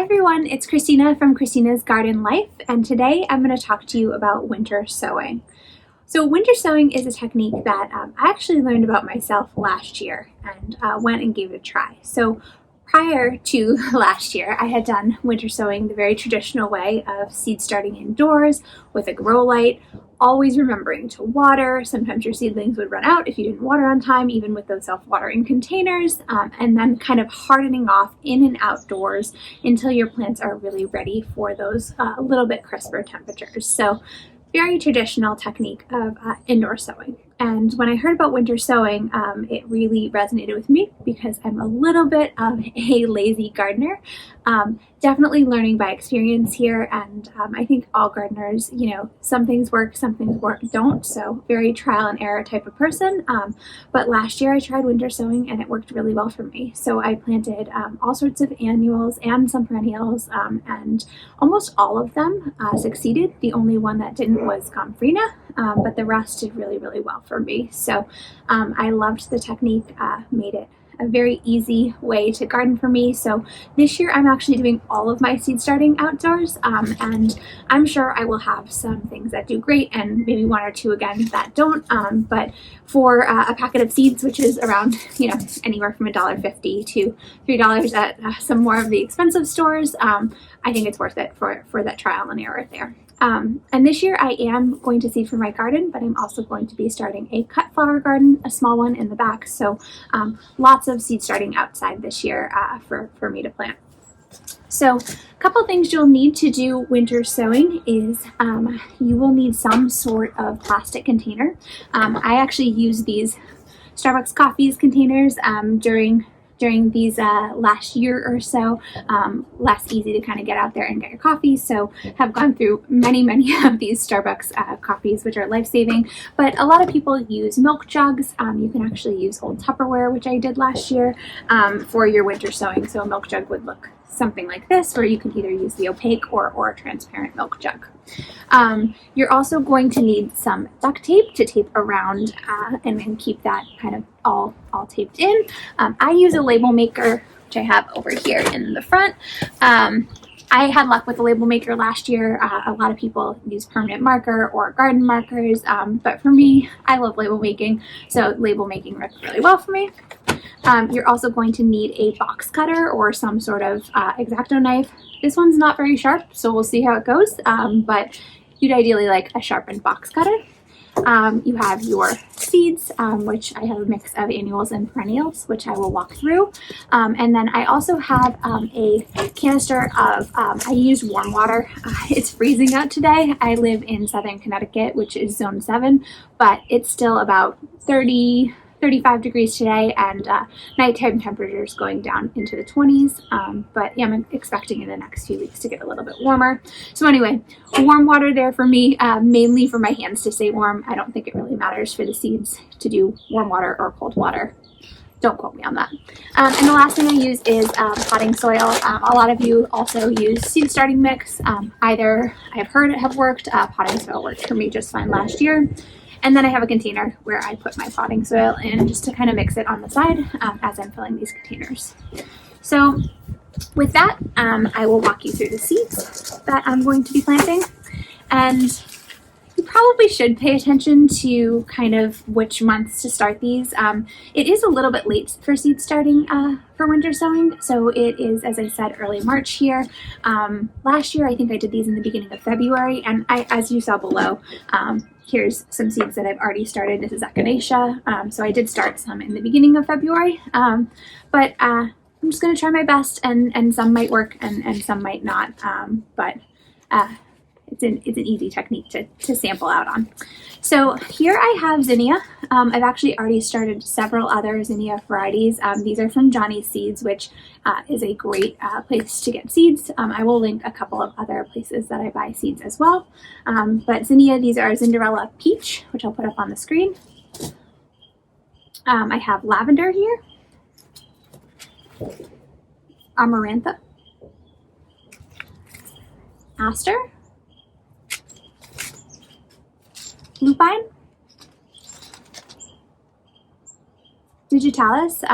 everyone, it's Christina from Christina's Garden Life, and today I'm going to talk to you about winter sowing. So winter sowing is a technique that I actually learned about myself last year and went and gave it a try. So prior to last year, I had done winter sowing the very traditional way of seed starting indoors with a grow light, always remembering to water. Sometimes your seedlings would run out if you didn't water on time, even with those self-watering containers, and then kind of hardening off in and outdoors until your plants are really ready for those a little bit crisper temperatures. So very traditional technique of indoor sowing. And when I heard about winter sowing, it really resonated with me because I'm a little bit of a lazy gardener. Definitely learning by experience here, and I think all gardeners, some things work, some things don't, so very trial and error type of person. But last year I tried winter sowing and it worked really well for me. So I planted all sorts of annuals and some perennials, and almost all of them succeeded. The only one that didn't was Comfrena, but the rest did really, really well for me. So I loved the technique, made it a very easy way to garden for me. So this year I'm actually doing all of my seed starting outdoors, and I'm sure I will have some things that do great and maybe one or two again that don't, but for a packet of seeds, which is around anywhere from $1.50 to $3 at some more of the expensive stores, I think it's worth it for that trial and error there. And this year I am going to seed for my garden, but I'm also going to be starting a cut flower garden, a small one in the back. So lots of seed starting outside this year for me to plant. So a couple things you'll need to do winter sowing is you will need some sort of plastic container. I actually use these Starbucks coffees containers during these last year or so, less easy to kind of get out there and get your coffee. So have gone through many of these Starbucks coffees, which are life-saving. But a lot of people use milk jugs. You can actually use old Tupperware, which I did last year, for your winter sowing. So a milk jug would look something like this, where you can either use the opaque or a transparent milk jug. You're also going to need some duct tape to tape around and then keep that kind of all taped in. I use a label maker, which I have over here in the front. I had luck with the label maker last year. A lot of people use permanent marker or garden markers, but for me, I love label making, so label making works really well for me. You're also going to need a box cutter or some sort of X-Acto knife. This one's not very sharp, so we'll see how it goes, but you'd ideally like a sharpened box cutter. You have your seeds, which I have a mix of annuals and perennials, which I will walk through. And then I also have a canister of, I use warm water. It's freezing out today. I live in southern Connecticut, which is zone 7, but it's still about 35 degrees today, and nighttime temperatures going down into the 20s. But yeah, I'm expecting in the next few weeks to get a little bit warmer. So anyway, warm water there for me, mainly for my hands to stay warm. I don't think it really matters for the seeds to do warm water or cold water. Don't quote me on that. And the last thing I use is potting soil. A lot of you also use seed starting mix. Either I've heard it have worked, potting soil worked for me just fine last year. And then I have a container where I put my potting soil in just to kind of mix it on the side as I'm filling these containers. So with that, I will walk you through the seeds that I'm going to be planting. And you probably should pay attention to kind of which months to start these. It is a little bit late for seed starting for winter sowing. So it is, as I said, early March here. Last year, I think I did these in the beginning of February. And as you saw below, here's some seeds that I've already started. This is Echinacea. So I did start some in the beginning of February. But I'm just going to try my best, and some might work and some might not. But it's an easy technique to sample out on. So here I have Zinnia. I've actually already started several other Zinnia varieties. These are from Johnny's Seeds, which is a great place to get seeds. I will link a couple of other places that I buy seeds as well. But Zinnia, these are Cinderella Peach, which I'll put up on the screen. I have lavender here, Amarantha, Aster, Lupine, Digitalis.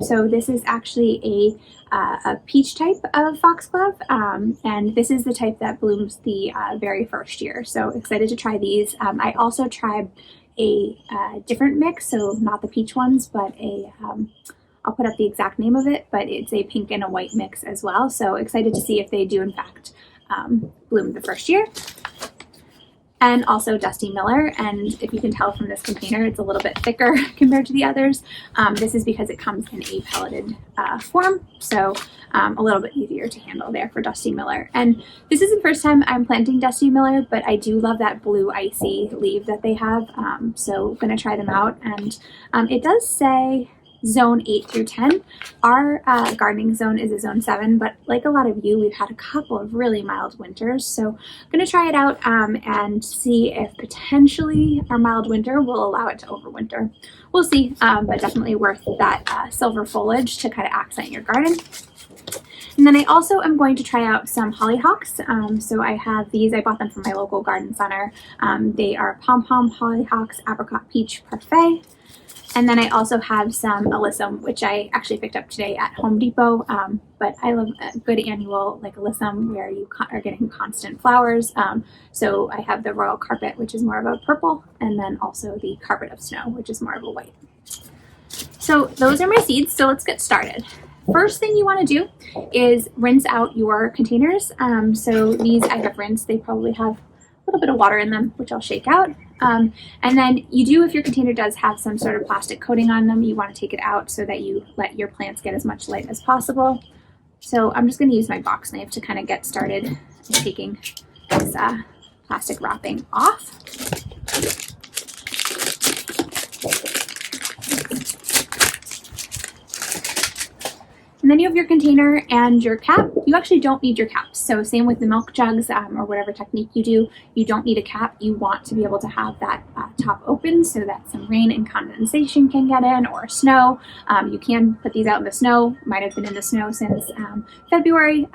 So this is actually a peach type of foxglove, and this is the type that blooms the very first year. So excited to try these. I also tried a different mix, so not the peach ones, but I'll put up the exact name of it, but it's a pink and a white mix as well. So excited to see if they do in fact bloom the first year. And also Dusty Miller, and if you can tell from this container, it's a little bit thicker compared to the others. This is because it comes in a pelleted form, so a little bit easier to handle there for Dusty Miller. And this is the first time I'm planting Dusty Miller, but I do love that blue icy leaf that they have, so I'm going to try them out. And it does say zone 8 through 10. Our gardening zone is a zone 7, but like a lot of you, we've had a couple of really mild winters. So I'm going to try it out and see if potentially our mild winter will allow it to overwinter. We'll see, but definitely worth that silver foliage to kind of accent your garden. And then I also am going to try out some hollyhocks. So I have these, I bought them from my local garden center. They are pom-pom hollyhocks apricot peach parfait. And then I also have some alyssum, which I actually picked up today at Home Depot. But I love a good annual like alyssum where you are getting constant flowers. So I have the royal carpet, which is more of a purple, and then also the carpet of snow, which is more of a white. So those are my seeds. So let's get started. First thing you want to do is rinse out your containers. So these I have rinsed. They probably have a little bit of water in them, which I'll shake out. And then you do, if your container does have some sort of plastic coating on them, you want to take it out so that you let your plants get as much light as possible. So I'm just going to use my box knife to kind of get started taking this plastic wrapping off. And then you have your container and your cap. You actually don't need your caps. So same with the milk jugs or whatever technique you do, you don't need a cap. You want to be able to have that top open so that some rain and condensation can get in, or snow. You can put these out in the snow. Might have been in the snow since February,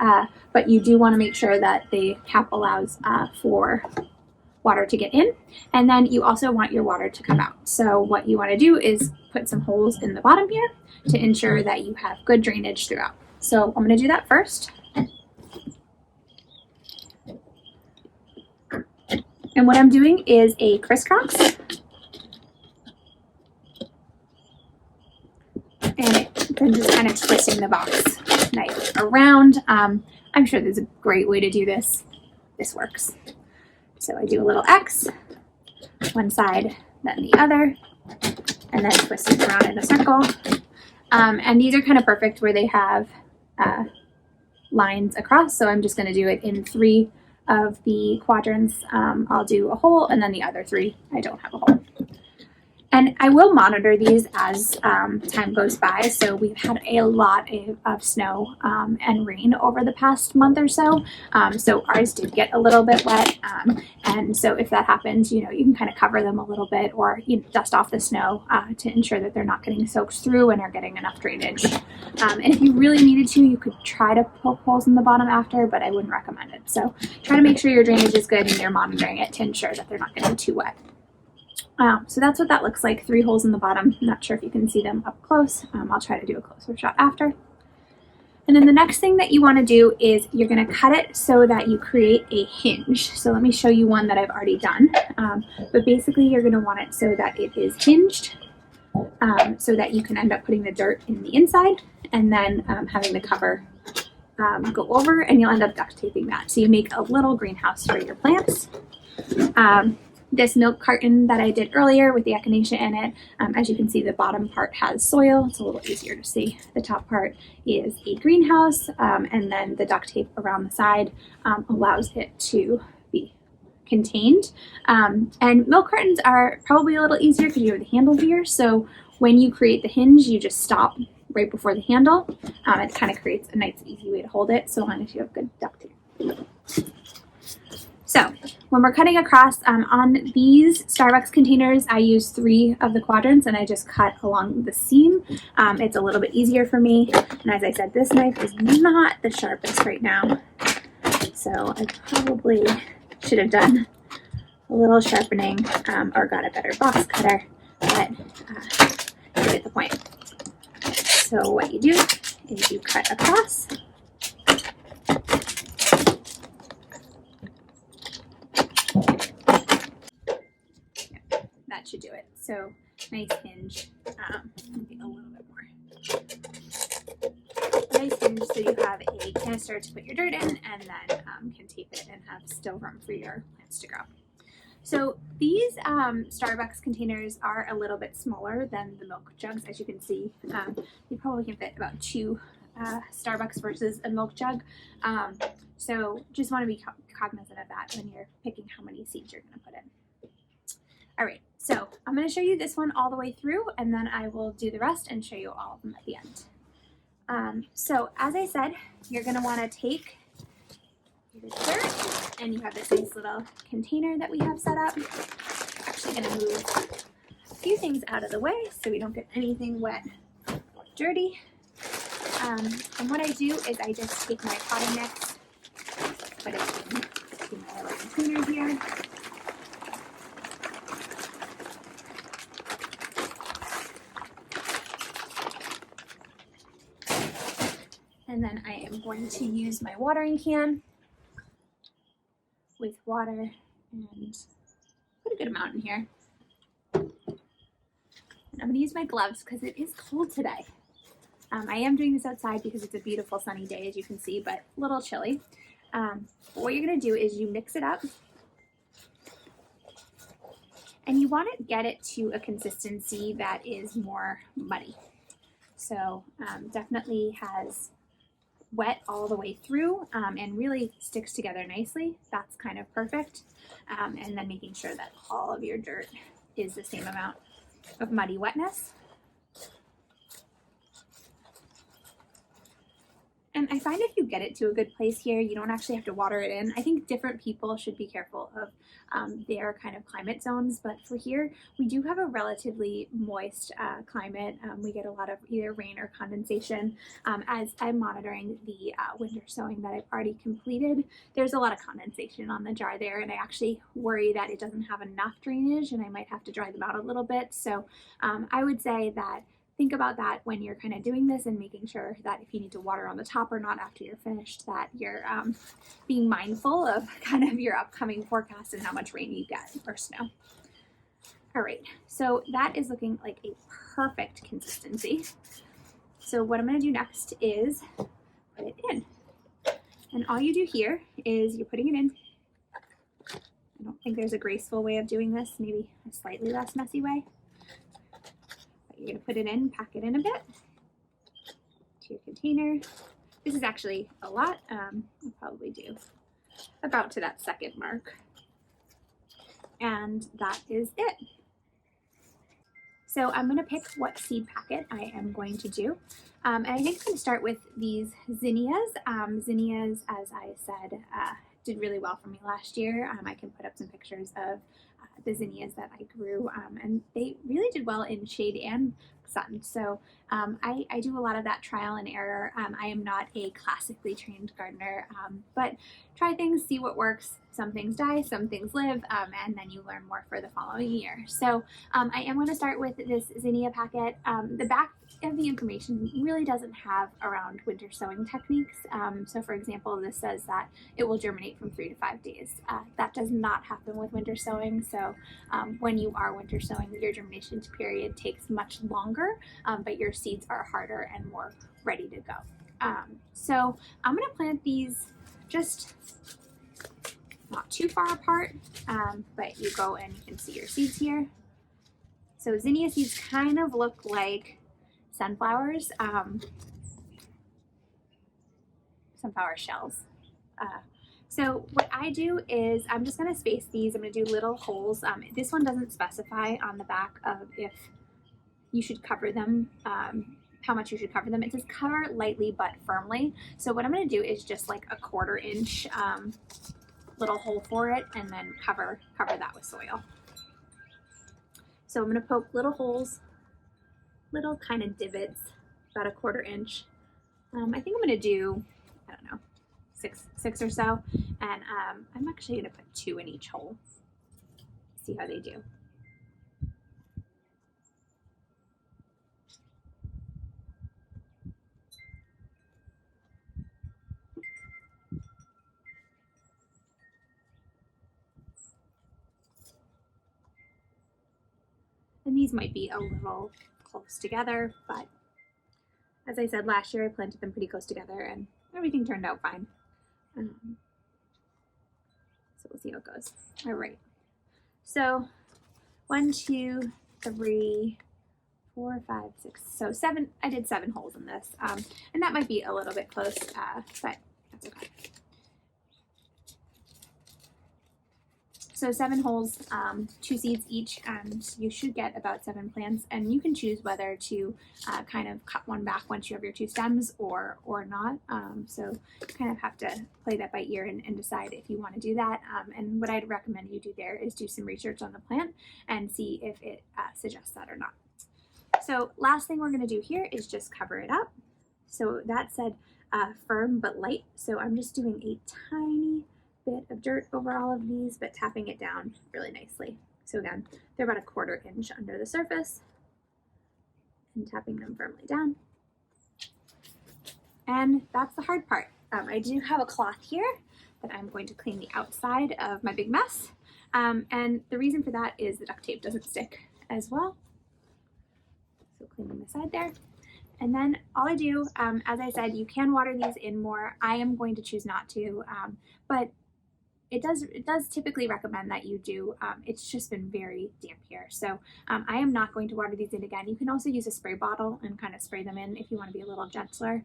but you do want to make sure that the cap allows for water to get in. And then you also want your water to come out. So what you want to do is put some holes in the bottom here to ensure that you have good drainage throughout. So I'm going to do that first. And what I'm doing is a crisscross. And then just kind of twisting the box knife around. I'm sure there's a great way to do this. This works. So I do a little X, one side, then the other, and then twist it around in a circle. And these are kind of perfect where they have lines across. So I'm just going to do it in 3 of the quadrants. I'll do a hole, and then the other 3, I don't have a hole. And I will monitor these as time goes by. So we've had a lot of snow and rain over the past month or so. So ours did get a little bit wet. And so if that happens, you can kind of cover them a little bit, or dust off the snow to ensure that they're not getting soaked through and are getting enough drainage. And if you really needed to, you could try to poke holes in the bottom after, but I wouldn't recommend it. So try to make sure your drainage is good and you're monitoring it to ensure that they're not getting too wet. So that's what that looks like, 3 holes in the bottom. I'm not sure if you can see them up close. I'll try to do a closer shot after. And then the next thing that you want to do is you're going to cut it so that you create a hinge. So let me show you one that I've already done. But basically you're going to want it so that it is hinged, so that you can end up putting the dirt in the inside and then having the cover go over, and you'll end up duct taping that. So you make a little greenhouse for your plants. This milk carton that I did earlier with the echinacea in it, as you can see, the bottom part has soil. It's a little easier to see. The top part is a greenhouse, and then the duct tape around the side allows it to be contained. And milk cartons are probably a little easier because you have the handle here. So when you create the hinge, you just stop right before the handle. It kind of creates a nice, easy way to hold it, so long as you have good duct tape. So when we're cutting across on these Starbucks containers, I use 3 of the quadrants and I just cut along the seam. It's a little bit easier for me. And as I said, this knife is not the sharpest right now. So I probably should have done a little sharpening or got a better box cutter, but you get the point. So what you do is you cut across. That should do it. So nice hinge, maybe a little bit more. Nice hinge so you have a canister to put your dirt in, and then can tape it and have still room for your plants to grow. So these Starbucks containers are a little bit smaller than the milk jugs, as you can see. You probably can fit about 2 Starbucks versus a milk jug. So just want to be cognizant of that when you're picking how many seeds you're going to put in. All right, so I'm going to show you this one all the way through, and then I will do the rest and show you all of them at the end. So as I said, you're going to want to take your dirt, and you have this nice little container that we have set up. I'm actually going to move a few things out of the way so we don't get anything wet or dirty. And what I do is I just take my potting mix, put it into my little container here. And then I am going to use my watering can with water and put a good amount in here. And I'm going to use my gloves because it is cold today. I am doing this outside because it's a beautiful sunny day, as you can see, but a little chilly. What you're going to do is you mix it up, and you want to get it to a consistency that is more muddy. So definitely has wet all the way through and really sticks together nicely. That's kind of perfect. And then making sure that all of your dirt is the same amount of muddy wetness. And I find if you get it to a good place here, you don't actually have to water it in. I think different people should be careful of their kind of climate zones, but for here, we do have a relatively moist climate. We get a lot of either rain or condensation. As I'm monitoring the winter sowing that I've already completed, there's a lot of condensation on the jar there, and I actually worry that it doesn't have enough drainage and I might have to dry them out a little bit. So I would say that think about that when you're kind of doing this and making sure that if you need to water on the top or not after you're finished, that you're being mindful of kind of your upcoming forecast and how much rain you get or snow. All right, so that is looking like a perfect consistency. So what I'm going to do next is put it in. And all you do here is you're putting it in. I don't think there's a graceful way of doing this, maybe a slightly less messy way. You're going to put it in, pack it in a bit to your container. This is actually a lot. I'll probably do about to that second mark. And that is it. So I'm going to pick what seed packet I am going to do. And I think I'm going to start with these zinnias. Zinnias, as I said, did really well for me last year. I can put up some pictures of the zinnias that I grew, and they really did well in shade and sun. So I do a lot of that trial and error. I am not a classically trained gardener, but try things, see what works. Some things die, some things live, and then you learn more for the following year. So I am going to start with this zinnia packet. The back of the information really doesn't have around winter sowing techniques. So for example, this says that it will germinate from 3 to 5 days. That does not happen with winter sowing. So when you are winter sowing, your germination period takes much longer, but your seeds are harder and more ready to go. So I'm going to plant these just not too far apart, but you go and you can see your seeds here. So zinnia seeds kind of look like sunflowers, sunflower shells. So what I do is I'm just going to space these. I'm going to do little holes. This one doesn't specify on the back of if you should cover them, how much you should cover them. It says cover lightly but firmly. So what I'm going to do is just like a 1/4 inch little hole for it, and then cover that with soil. So I'm going to poke little holes, little kind of divots, about a 1/4 inch. I think I'm going to do, I don't know, six or so, and I'm actually going to put 2 in each hole. See how they do. And these might be a little close together, but as I said, last year I planted them pretty close together and everything turned out fine. So we'll see how it goes. All right. So 1, 2, 3, 4, 5, 6, so 7. I did 7 holes in this, and that might be a little bit close, but that's okay. So 7 holes, 2 seeds each, and you should get about 7 plants. And you can choose whether to kind of cut one back once you have your 2 stems or not. So you kind of have to play that by ear and decide if you want to do that. And what I'd recommend you do there is do some research on the plant and see if it suggests that or not. So last thing we're going to do here is just cover it up. So that said firm but light. So I'm just doing a tiny bit of dirt over all of these, but tapping it down really nicely. So again, they're about a 1/4 inch under the surface and tapping them firmly down. And that's the hard part. I do have a cloth here that I'm going to clean the outside of my big mess. And the reason for that is the duct tape doesn't stick as well. So cleaning the side there. And then all I do, as I said, you can water these in more. I am going to choose not to, but it does typically recommend that you do. It's just been very damp here. So I am not going to water these in again. You can also use a spray bottle and kind of spray them in if you want to be a little gentler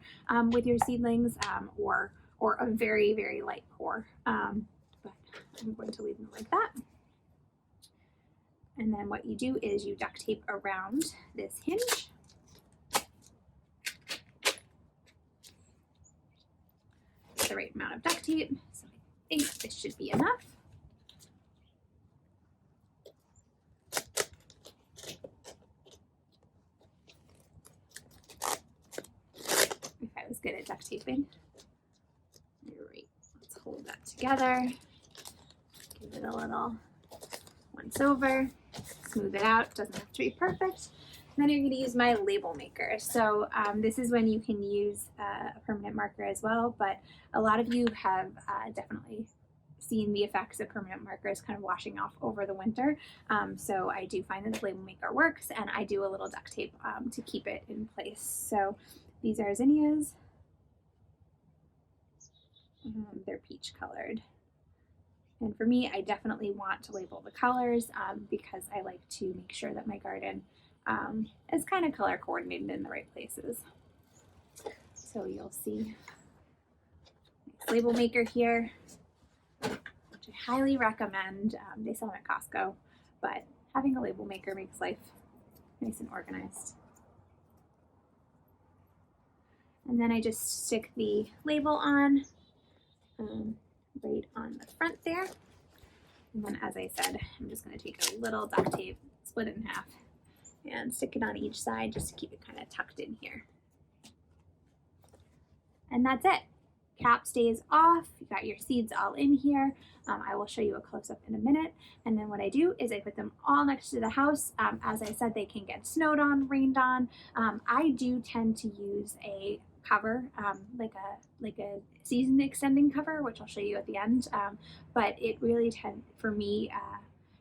with your seedlings, or a very, very light pour. But I'm going to leave them like that. And then what you do is you duct tape around this hinge. The right amount of duct tape. So I think this should be enough. If I was good at duct taping. All right, let's hold that together. Give it a little once over, smooth it out. Doesn't have to be perfect. Then you're going to use my label maker. So this is when you can use a permanent marker as well, but a lot of you have definitely seen the effects of permanent markers kind of washing off over the winter. So I do find that the label maker works, and I do a little duct tape to keep it in place. So these are zinnias. They're peach colored. And for me, I definitely want to label the colors because I like to make sure that my garden is kind of color coordinated in the right places. So you'll see nice label maker here, which I highly recommend. They sell them at Costco, but having a label maker makes life nice and organized. And then I just stick the label on right on the front there. And then, as I said, I'm just going to take a little duct tape, split it in half, and stick it on each side just to keep it kind of tucked in here. And that's it. Cap stays off. You got your seeds all in here. I will show you a close-up in a minute. And then what I do is I put them all next to the house. As I said, they can get snowed on, rained on. I do tend to use a cover, like a season extending cover, which I'll show you at the end. But it really for me,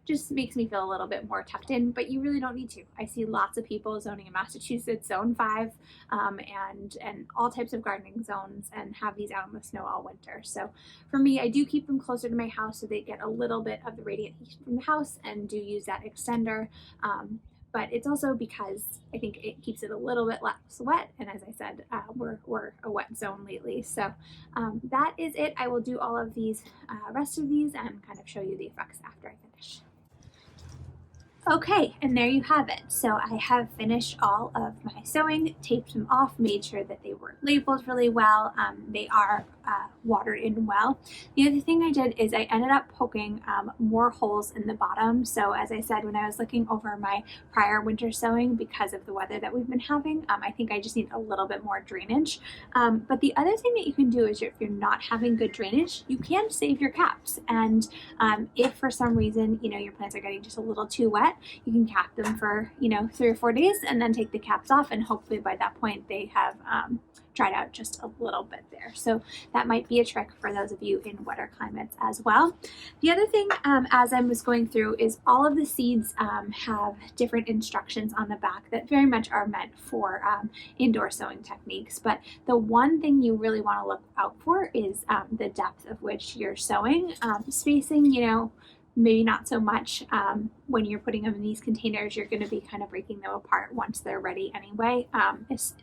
just makes me feel a little bit more tucked in, but you really don't need to. I see lots of people zoning in Massachusetts, zone 5, and all types of gardening zones, and have these out in the snow all winter. So for me, I do keep them closer to my house so they get a little bit of the radiant heat from the house, and do use that extender. But it's also because I think it keeps it a little bit less wet. And as I said, we're a wet zone lately. So that is it. I will do all of these, rest of these, and kind of show you the effects after I finish. Okay, and there you have it. So I have finished all of my sowing, taped them off, made sure that they were labeled really well. They are watered in well. The other thing I did is I ended up poking more holes in the bottom. So as I said, when I was looking over my prior winter sowing, because of the weather that we've been having, I think I just need a little bit more drainage. But the other thing that you can do is if you're not having good drainage, you can save your caps. And if for some reason, your plants are getting just a little too wet, you can cap them for 3 or 4 days and then take the caps off, and hopefully by that point they have dried out just a little bit there. So that might be a trick for those of you in wetter climates as well. The other thing, as I was going through, is all of the seeds have different instructions on the back that very much are meant for indoor sowing techniques. But the one thing you really want to look out for is the depth of which you're sowing. Spacing, maybe not so much. When you're putting them in these containers, you're going to be kind of breaking them apart once they're ready anyway.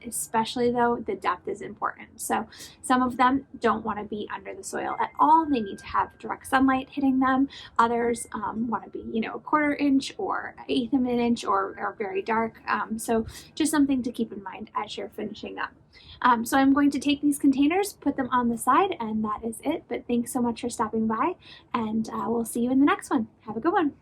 Especially though, the depth is important. So some of them don't want to be under the soil at all. They need to have direct sunlight hitting them. Others want to be, a 1/4 inch or 1/8 of an inch or very dark. So just something to keep in mind as you're finishing up. So I'm going to take these containers, put them on the side, and that is it. But thanks so much for stopping by, and we'll see you in the next one. Have a good one.